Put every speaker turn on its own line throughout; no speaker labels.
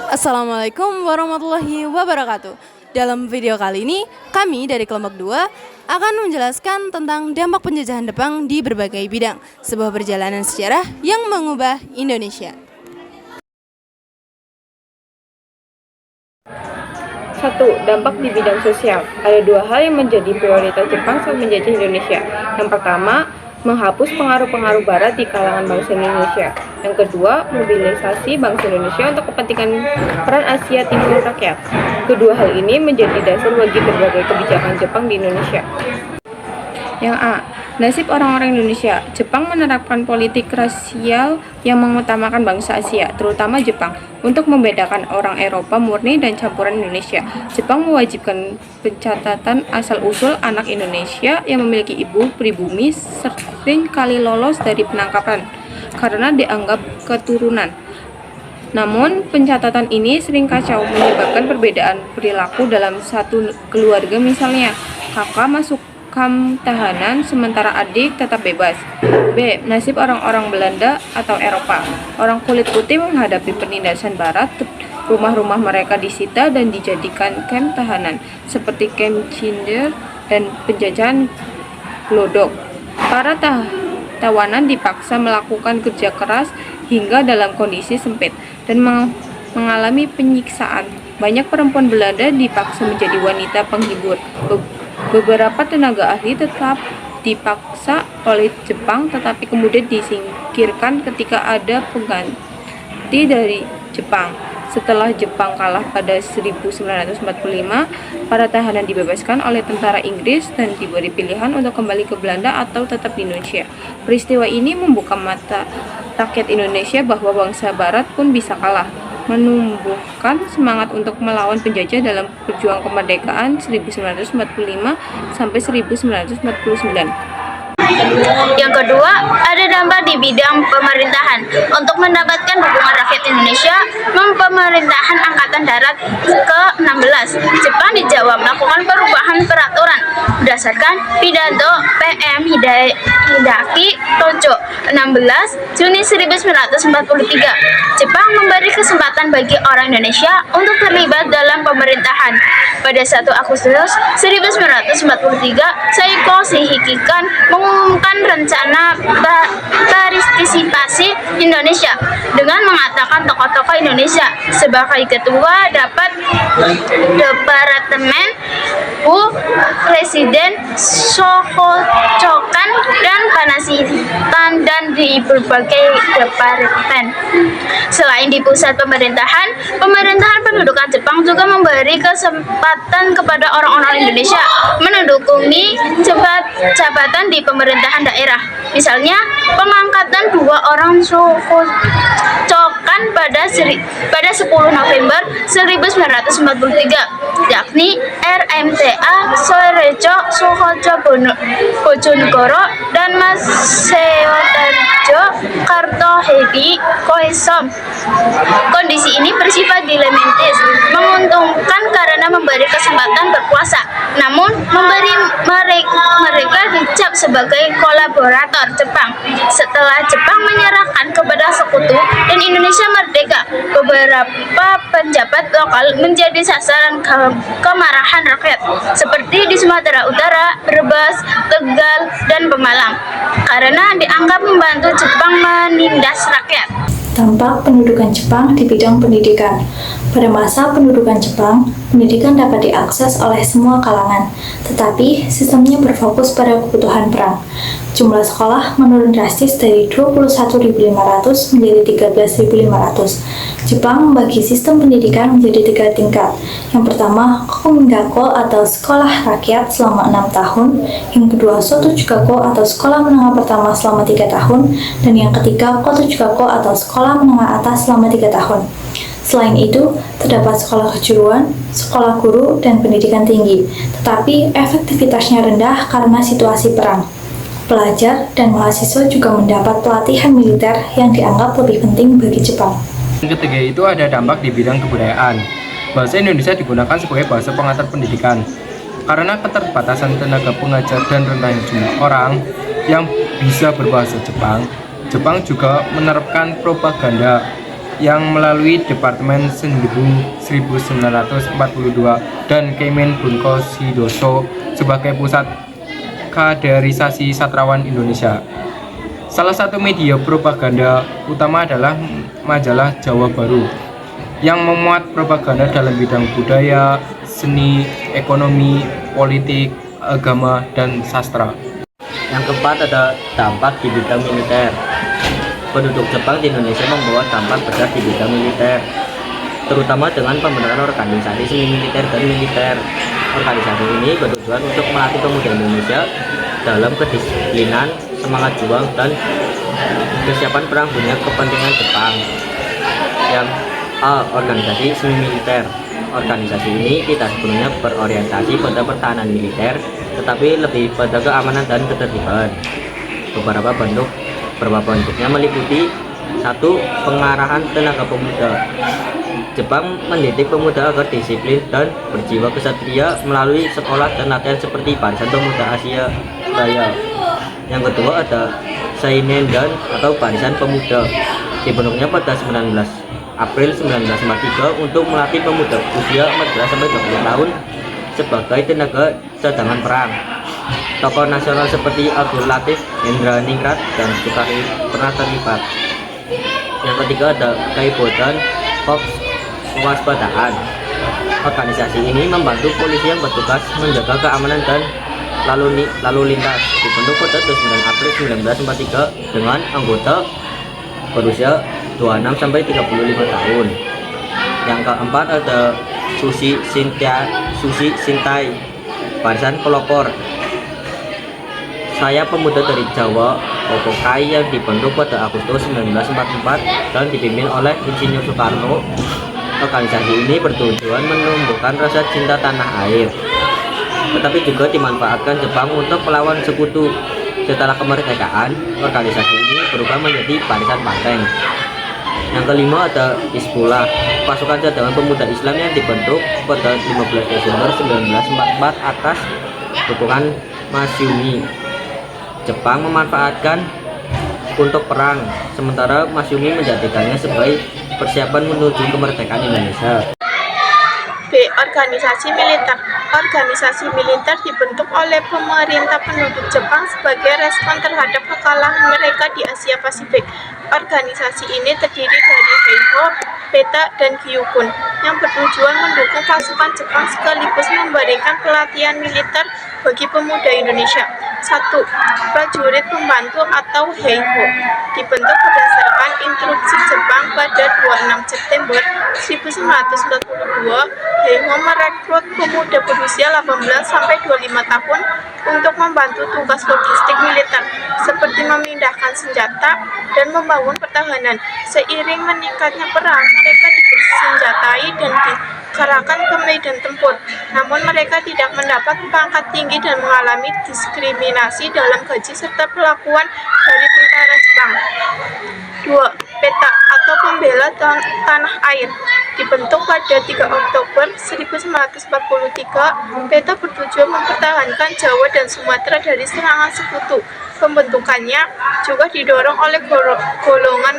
Assalamualaikum warahmatullahi wabarakatuh. Dalam video kali ini, kami dari kelompok 2 akan menjelaskan tentang dampak penjajahan Jepang di berbagai bidang, sebuah perjalanan sejarah yang mengubah Indonesia.
1. Dampak di bidang sosial. Ada dua hal yang menjadi prioritas Jepang saat menjajah Indonesia. Yang pertama, menghapus pengaruh-pengaruh Barat di kalangan bangsa Indonesia. Yang kedua, mobilisasi bangsa Indonesia untuk kepentingan peran Asia Timur rakyat. Kedua hal ini menjadi dasar bagi berbagai kebijakan Jepang di Indonesia. Yang A. Nasib orang-orang Indonesia. Jepang menerapkan politik rasial yang mengutamakan bangsa Asia, terutama Jepang, untuk membedakan orang Eropa murni dan campuran Indonesia. Jepang mewajibkan pencatatan asal-usul anak Indonesia yang memiliki ibu pribumi sering kali lolos dari penangkapan karena dianggap keturunan. Namun, pencatatan ini sering kacau, menyebabkan perbedaan perilaku dalam satu keluarga, misalnya kakak masuk kam tahanan sementara adik tetap bebas. B. Nasib orang-orang Belanda atau Eropa. Orang kulit putih menghadapi penindasan Barat, rumah-rumah mereka disita dan dijadikan kamp tahanan, seperti kamp Cinder dan penjajahan Glodok. Para tawanan dipaksa melakukan kerja keras hingga dalam kondisi sempit dan mengalami penyiksaan. Banyak perempuan Belanda dipaksa menjadi wanita penghibur. Beberapa tenaga ahli tetap dipaksa oleh Jepang tetapi kemudian disingkirkan ketika ada pengganti dari Jepang. Setelah Jepang kalah pada 1945, para tahanan dibebaskan oleh tentara Inggris dan diberi pilihan untuk kembali ke Belanda atau tetap di Indonesia. Peristiwa ini membuka mata rakyat Indonesia bahwa bangsa Barat pun bisa kalah, menumbuhkan semangat untuk melawan penjajah dalam perjuangan kemerdekaan 1945 sampai 1949.
Yang kedua, ada dampak di bidang pemerintahan. Untuk mendapatkan dukungan rakyat Indonesia, pemerintahan Angkatan Darat ke-16 Jepang di Jawa melakukan perubahan peraturan berdasarkan pidato PM Hideaki Tojo 16 Juni 1943. Jepang memberi kesempatan bagi orang Indonesia untuk terlibat dalam pemerintahan. Pada 1 Agustus 1943, Saiko Shikikan mengumumkan rencana partisipasi Indonesia dengan mengatakan tokoh-tokoh Indonesia sebagai ketua dapat Departemen Bu, Presiden, Shohochokan, dan Panasitan dan di berbagai departemen. Selain di pusat pemerintahan pendudukan Jepang juga memberi kesempatan kepada orang-orang Indonesia menduduki jabatan di pemerintahan daerah. Misalnya, pengangkatan 2 orang Shohochokan pada 10 November 1943, yakni RMTA Soerejo Suhojo Bojonegoro dan Maseotarjo Kartohedi Koisom. Kondisi ini bersifat dilematis, menguntungkan karena memberi kesempatan berkuasa, namun memberi mereka dicap sebagai kolaborator Jepang. Setelah Jepang menyerahkan kepada sekutu dan Indonesia merdeka, beberapa pejabat lokal menjadi sasaran kemarahan rakyat, seperti di Sumatera Utara, Brebes, Tegal, dan Pemalang, karena dianggap membantu Jepang menindas rakyat.
Dampak pendudukan Jepang di bidang pendidikan. Pada masa pendudukan Jepang, pendidikan dapat diakses oleh semua kalangan, tetapi sistemnya berfokus pada kebutuhan perang. Jumlah sekolah menurun drastis dari 21.500 menjadi 13.500. Jepang membagi sistem pendidikan menjadi 3 tingkat. Yang pertama, Komingako atau sekolah rakyat selama 6 tahun. Yang kedua, Sotujugako atau sekolah menengah pertama selama 3 tahun. Dan yang ketiga, Kotujugako atau sekolah menengah atas selama 3 tahun. Selain itu, terdapat sekolah kejuruan, sekolah guru, dan pendidikan tinggi, tetapi efektivitasnya rendah karena situasi perang. Pelajar dan mahasiswa juga mendapat pelatihan militer yang dianggap lebih penting bagi Jepang.
Yang ketiga itu ada dampak di bidang kebudayaan. Bahasa Indonesia digunakan sebagai bahasa pengantar pendidikan. Karena keterbatasan tenaga pengajar dan rendahnya jumlah orang yang bisa berbahasa Jepang, Jepang juga menerapkan propaganda yang melalui Departemen Sendebu 1942 dan Kemen Bunko Sidoso sebagai pusat kaderisasi sastrawan Indonesia. Salah satu media propaganda utama adalah majalah Jawa Baru yang memuat propaganda dalam bidang budaya, seni, ekonomi, politik, agama, dan sastra.
Yang keempat ada dampak di bidang militer. Penduduk Jepang di Indonesia membawa dampak besar di bidang militer, terutama dengan pembentukan organisasi semi militer dan militer. Organisasi ini bertujuan untuk melatih pemuda Indonesia dalam kedisiplinan, semangat juang, dan kesiapan perang dunia kepentingan Jepang. Yang A. Organisasi semi militer. Organisasi ini tidak sepenuhnya berorientasi pada pertahanan militer, tetapi lebih pada keamanan dan ketertiban. Beberapa bentuknya meliputi: 1. Pengarahan tenaga pemuda. Jepang mendidik pemuda agar disiplin dan berjiwa kesatria melalui sekolah dan latihan seperti Barisan Pemuda Asia Raya. Yang kedua ada Seinen dan atau Barisan Pemuda. Dibentuknya pada 19 April 1943 untuk melatih pemuda usia 14-20 tahun sebagai tenaga cadangan perang. Tokoh nasional seperti Abdul Latif, Hendra Ningrat, dan Soekarno pernah terlibat. Yang ketiga ada Kaibo dan Korps Kewaspadaan. Organisasi ini membantu polisi yang bertugas menjaga keamanan dan lalu lintas. Dibentuk pada 29 April 1943 dengan anggota berusia 26-35 tahun. Yang keempat ada Susi Sintai, Barisan Pelopor. Saya pemuda dari Jawa, Popokai, yang dibentuk pada Agustus 1944 dan dipimpin oleh Insinyur Soekarno. Organisasi ini bertujuan menumbuhkan rasa cinta tanah air, tetapi juga dimanfaatkan Jepang untuk melawan sekutu. Setelah kemerdekaan, organisasi ini berubah menjadi Barisan Banteng. Yang kelima ada Hizbullah, pasukan cadangan pemuda Islam yang dibentuk pada 15 Desember 1944 atas dukungan Masyumi. Jepang memanfaatkan untuk perang, sementara Masyumi menjadikannya sebagai persiapan menuju kemerdekaan Indonesia.
B. Organisasi militer. Organisasi militer dibentuk oleh pemerintah penduduk Jepang sebagai respon terhadap kekalahan mereka di Asia Pasifik. Organisasi ini terdiri dari Heiho, Beta, dan Gyukun yang bertujuan mendukung pasukan Jepang sekaligus memberikan pelatihan militer bagi pemuda Indonesia. 1. Prajurit pembantu atau Heiho dibentuk berdasarkan instruksi Jepang pada 26 September 1942. Heiho merekrut pemuda berusia 18-25 tahun untuk membantu tugas logistik militer seperti memindahkan senjata dan membangun pertahanan. Seiring meningkatnya perang, mereka dipersenjatai dan dikerahkan ke medan tempur. Namun mereka tidak mendapat pangkat tinggi dan mengalami diskriminasi dalam gaji serta perlakuan dari tentara Jepang. 2. Peta atau Pembela Tanah Air dibentuk pada 3 Oktober 1943. Peta bertujuan mempertahankan Jawa dan Sumatera dari serangan sekutu. Pembentukannya juga didorong oleh golongan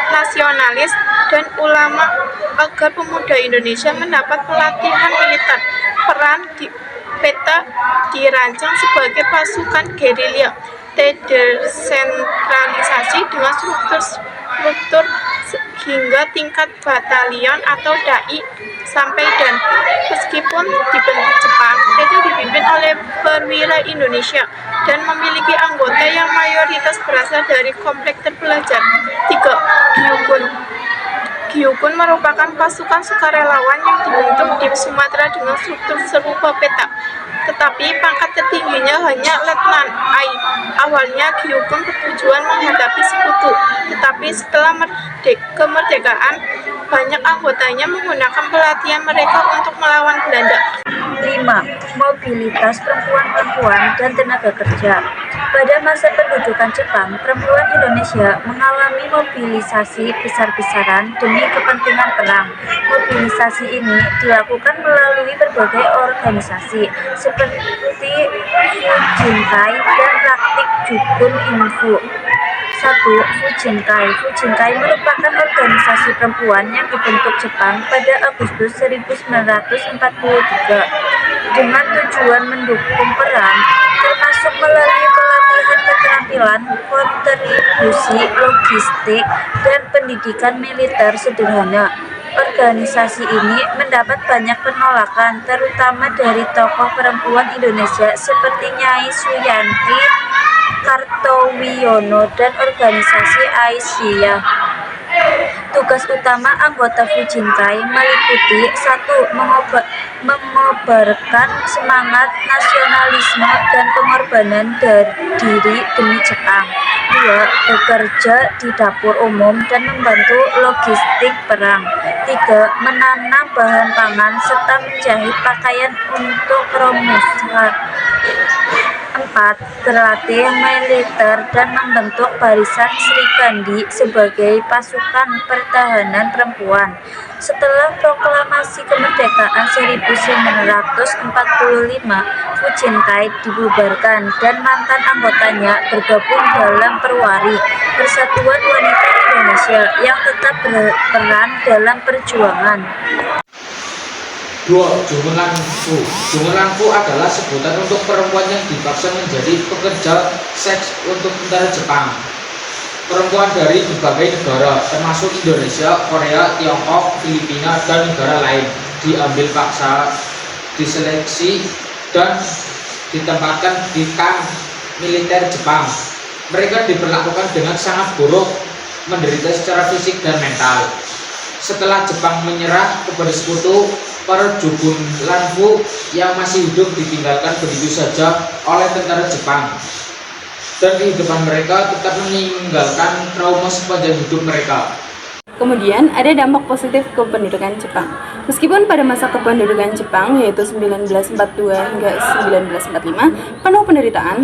nasionalis dan ulama agar pemuda Indonesia mendapat pelatihan militer. Peran di Peta dirancang sebagai pasukan gerilya tersentralisasi dengan struktur hingga tingkat batalion atau dai sampai dan. Meskipun dibentuk Jepang, Peta dipimpin oleh perwira Indonesia dan memiliki anggota yang mayoritas berasal dari komplek terpelajar. 3. Gyukun. Gyukun merupakan pasukan sukarelawan yang dibentuk di Sumatera dengan struktur serupa Peta, tetapi pangkat tertingginya hanya Letnan Ai. Awalnya Gyukun bertujuan menghadapi sekutu, tetapi setelah kemerdekaan, banyak anggotanya menggunakan pelatihan mereka untuk melawan Belanda.
5. Mobilitas perempuan-perempuan dan tenaga kerja. Pada masa pendudukan Jepang, perempuan Indonesia mengalami mobilisasi besar-besaran demi kepentingan perang. Mobilisasi ini dilakukan melalui berbagai organisasi seperti Fujinkai dan Praktik Jukun Info. Fujinkai. Fujinkai merupakan organisasi perempuan yang dibentuk Jepang pada Agustus 1943 dengan tujuan mendukung perang, termasuk melalui pelatihan keterampilan, kontribusi logistik, dan pendidikan militer sederhana. Organisasi ini mendapat banyak penolakan, terutama dari tokoh perempuan Indonesia seperti Nyai Suyanti Kartowiyono dan organisasi Aisyah. Tugas utama anggota Fujinkai meliputi 1. Mengobarkan semangat nasionalisme dan pengorbanan diri demi Jepang. 2. Bekerja di dapur umum dan membantu logistik perang. 3. Menanam bahan pangan serta menjahit pakaian untuk romusha. 4. Berlatih militer dan membentuk barisan Srikandi sebagai pasukan pertahanan perempuan. Setelah proklamasi kemerdekaan 1945, Fujinkai dibubarkan dan mantan anggotanya bergabung dalam Perwari, Persatuan Wanita Indonesia, yang tetap berperan dalam perjuangan.
2. Jungulanfu. Jungulanfu adalah sebutan untuk perempuan yang dipaksa menjadi pekerja seks untuk tentara Jepang. Perempuan dari berbagai negara, termasuk Indonesia, Korea, Tiongkok, Filipina, dan negara lain, diambil paksa, diseleksi, dan ditempatkan di kamp militer Jepang. Mereka diperlakukan dengan sangat buruk, menderita secara fisik dan mental. Setelah Jepang menyerah kepada sekutu, para Jungulanfu yang masih hidup ditinggalkan begitu saja oleh tentara Jepang, dan kehidupan mereka tetap meninggalkan trauma sepanjang hidup mereka.
Kemudian ada dampak positif kependudukan Jepang. Meskipun pada masa kependudukan Jepang yaitu 1942 hingga 1945 penuh penderitaan,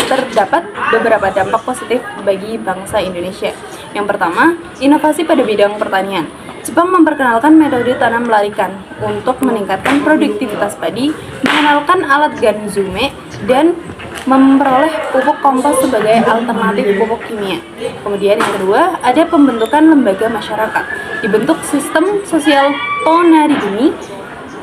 terdapat beberapa dampak positif bagi bangsa Indonesia. Yang pertama, inovasi pada bidang pertanian. Jepang memperkenalkan metode tanam larikan untuk meningkatkan produktivitas padi, mengenalkan alat ganzume, dan memperoleh pupuk kompos sebagai alternatif pupuk kimia. Kemudian yang kedua, ada pembentukan lembaga masyarakat. Dibentuk sistem sosial tonarigumi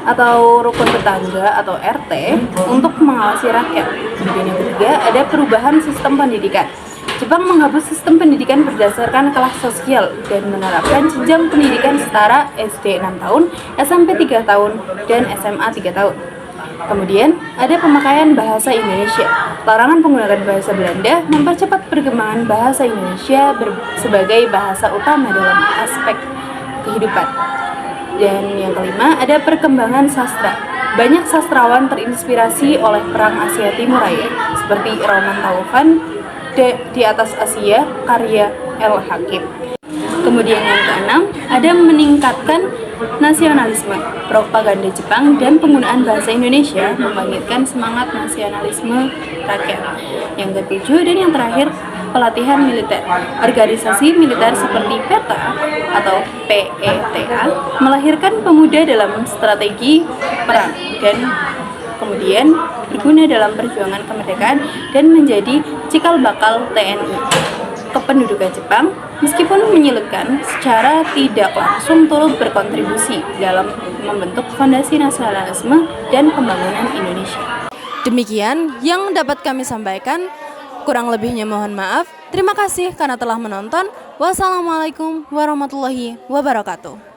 atau rukun tetangga atau RT untuk mengawasi rakyat. Kemudian yang ketiga, ada perubahan sistem pendidikan. Jepang menghapus sistem pendidikan berdasarkan kelas sosial dan menerapkan jenjang pendidikan setara SD 6 tahun, SMP 3 tahun, dan SMA 3 tahun. Kemudian, ada pemakaian bahasa Indonesia. Larangan penggunaan bahasa Belanda mempercepat perkembangan bahasa Indonesia sebagai bahasa utama dalam aspek kehidupan. Dan yang kelima, ada perkembangan sastra. Banyak sastrawan terinspirasi oleh Perang Asia Timur Raya, seperti Roman Taufan, Di Atas Asia, karya L. Hakim. Kemudian yang keenam, ada meningkatkan nasionalisme. Propaganda Jepang dan penggunaan bahasa Indonesia membangkitkan semangat nasionalisme rakyat. Yang ketujuh dan yang terakhir, pelatihan militer. Organisasi militer seperti PETA atau PETA melahirkan pemuda dalam strategi perang dan kemudian berguna dalam perjuangan kemerdekaan dan menjadi cikal bakal TNI. Kependudukan Jepang, meskipun menyulitkan, secara tidak langsung turut berkontribusi dalam membentuk fondasi nasionalisme dan pembangunan Indonesia. Demikian yang dapat kami sampaikan. Kurang lebihnya mohon maaf. Terima kasih karena telah menonton. Wassalamualaikum warahmatullahi wabarakatuh.